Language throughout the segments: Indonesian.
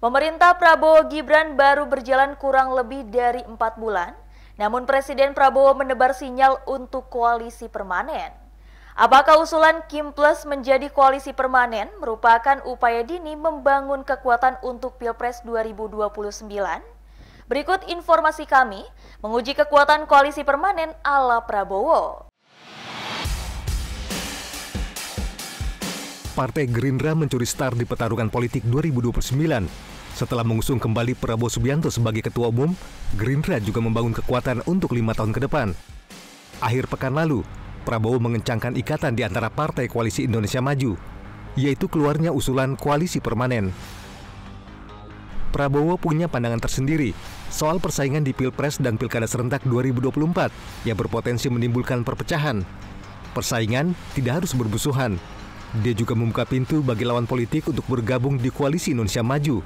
Pemerintah Prabowo Gibran baru berjalan kurang lebih dari 4 bulan, namun Presiden Prabowo menebar sinyal untuk koalisi permanen. Apakah usulan Kim Plus menjadi koalisi permanen merupakan upaya dini membangun kekuatan untuk Pilpres 2029? Berikut informasi kami menguji kekuatan koalisi permanen ala Prabowo. Partai Gerindra mencuri start di pertarungan politik 2029. Setelah mengusung kembali Prabowo Subianto sebagai Ketua Umum, Gerindra juga membangun kekuatan untuk 5 tahun ke depan. Akhir pekan lalu, Prabowo mengencangkan ikatan di antara Partai Koalisi Indonesia Maju, yaitu keluarnya usulan koalisi permanen. Prabowo punya pandangan tersendiri soal persaingan di Pilpres dan Pilkada Serentak 2024 yang berpotensi menimbulkan perpecahan. Persaingan tidak harus bermusuhan. Dia juga membuka pintu bagi lawan politik untuk bergabung di Koalisi Indonesia Maju.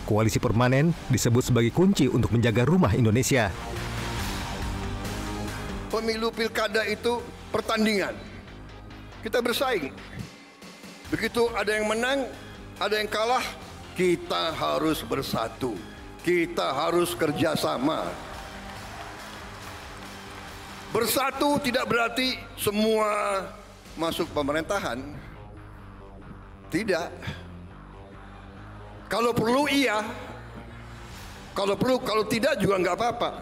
Koalisi permanen disebut sebagai kunci untuk menjaga rumah Indonesia. Pemilu pilkada itu pertandingan. Kita bersaing. Begitu ada yang menang, ada yang kalah, kita harus bersatu. Kita harus kerjasama. Bersatu tidak berarti semua masuk pemerintahan. Tidak. Kalau perlu iya. Kalau tidak juga nggak apa-apa.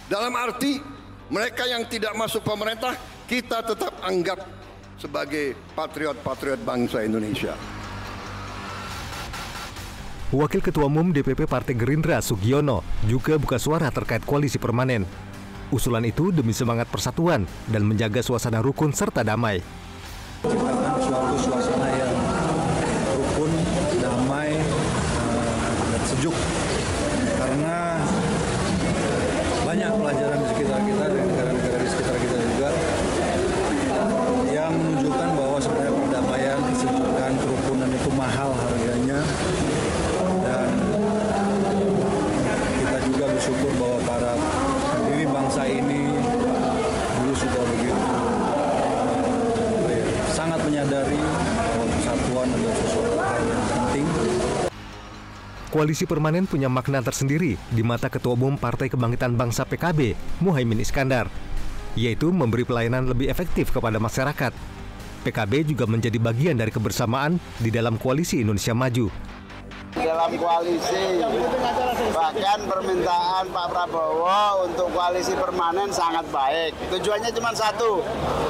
Dalam arti mereka yang tidak masuk pemerintah kita tetap anggap sebagai patriot-patriot bangsa Indonesia. Wakil Ketua Umum DPP Partai Gerindra Sugiono juga buka suara terkait koalisi permanen. Usulan itu demi semangat persatuan dan menjaga suasana rukun serta damai. Ciptakan suatu suasana yang rukun, damai, dan sejuk. Karena banyak pelajaran di sekitar kita dan negara-negara di sekitar kita juga yang menunjukkan bahwa sebenarnya perdamaian, kesejukan, kerukunan itu mahal harganya. Dan kita juga bersyukur bahwa para pendiri bangsa ini dulu sudah begitu sangat menyadari bahwa persatuan adalah sesuatu hal yang penting. Koalisi permanen punya makna tersendiri di mata Ketua Umum Partai Kebangkitan Bangsa PKB, Muhaimin Iskandar, yaitu memberi pelayanan lebih efektif kepada masyarakat. PKB juga menjadi bagian dari kebersamaan di dalam Koalisi Indonesia Maju. Dalam koalisi, bahkan permintaan Pak Prabowo untuk koalisi permanen sangat baik. Tujuannya cuma satu,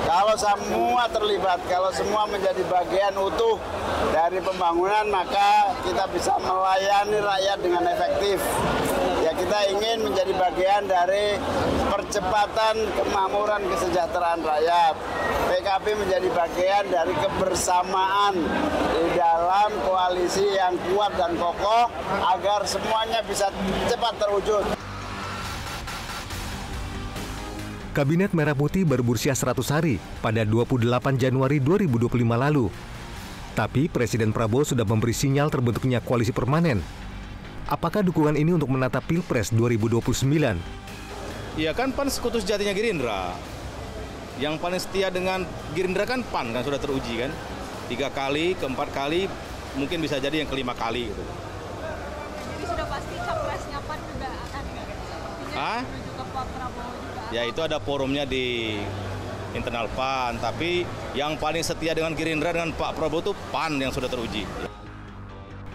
kalau semua terlibat, kalau semua menjadi bagian utuh dari pembangunan, maka kita bisa melayani rakyat dengan efektif. Ya, kita ingin menjadi bagian dari percepatan kemakmuran kesejahteraan rakyat. PKB menjadi bagian dari kebersamaan di dalam koalisi yang kuat dan kokoh agar semuanya bisa cepat terwujud. Kabinet Merah Putih baru berusia 100 hari pada 28 Januari 2025 lalu. Tapi Presiden Prabowo sudah memberi sinyal terbentuknya koalisi permanen. Apakah dukungan ini untuk menata Pilpres 2029? Iya kan, PAN sekutu sejatinya Gerindra. Yang paling setia dengan Gerindra kan PAN, kan sudah teruji kan. 3 kali, ke-4 kali, mungkin bisa jadi yang ke-5 kali gitu. Jadi sudah pasti capresnya PAN juga akan menuju ke Pak Prabowo juga. Ya itu ada forumnya di internal PAN, tapi yang paling setia dengan Gerindra dengan Pak Prabowo itu PAN yang sudah teruji.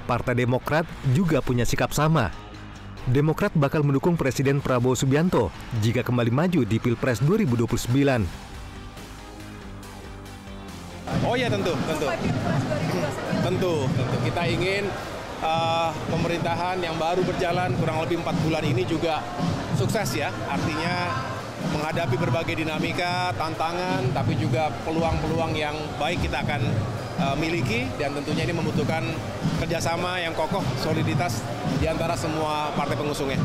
Partai Demokrat juga punya sikap sama. Demokrat bakal mendukung Presiden Prabowo Subianto jika kembali maju di Pilpres 2029. Oh ya tentu. Kita ingin pemerintahan yang baru berjalan kurang lebih 4 bulan ini juga sukses ya. Artinya menghadapi berbagai dinamika, tantangan, tapi juga peluang-peluang yang baik kita akan miliki, dan tentunya ini membutuhkan kerjasama yang kokoh, soliditas di antara semua partai pengusungnya.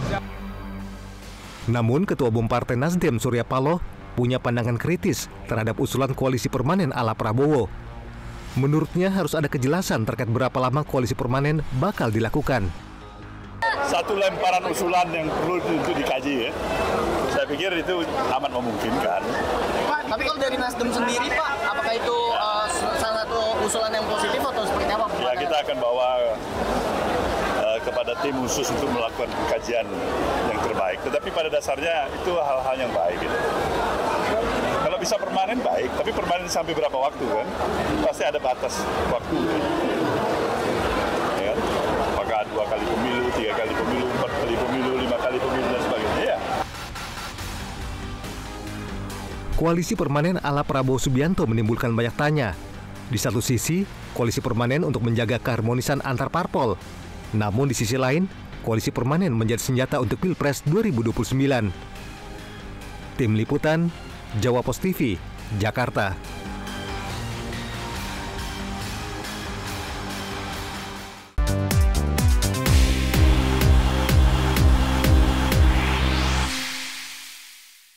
Namun Ketua Umum Partai Nasdem Surya Paloh punya pandangan kritis terhadap usulan koalisi permanen ala Prabowo. Menurutnya harus ada kejelasan terkait berapa lama koalisi permanen bakal dilakukan. Satu lemparan usulan yang perlu untuk dikaji ya. Saya pikir itu amat memungkinkan. Pak, tapi kalau dari Nasdem sendiri Pak, apakah itu salah satu usulan yang positif atau seperti apa? Ya kita akan bawa kepada tim khusus untuk melakukan kajian yang terbaik. Tetapi pada dasarnya itu hal-hal yang baik. Gitu. Kalau bisa permanen baik, tapi permanen sampai berapa waktu kan? Pasti ada batas waktu. Ya, apakah 2 kali pemilu, 3 kali pemilu, 4 kali pemilu, 5 kali pemilu dan sebagainya. Ya. Koalisi permanen ala Prabowo Subianto menimbulkan banyak tanya. Di satu sisi, koalisi permanen untuk menjaga keharmonisan antar parpol. Namun di sisi lain, koalisi permanen menjadi senjata untuk Pilpres 2029. Tim Liputan, Jawa Post TV, Jakarta.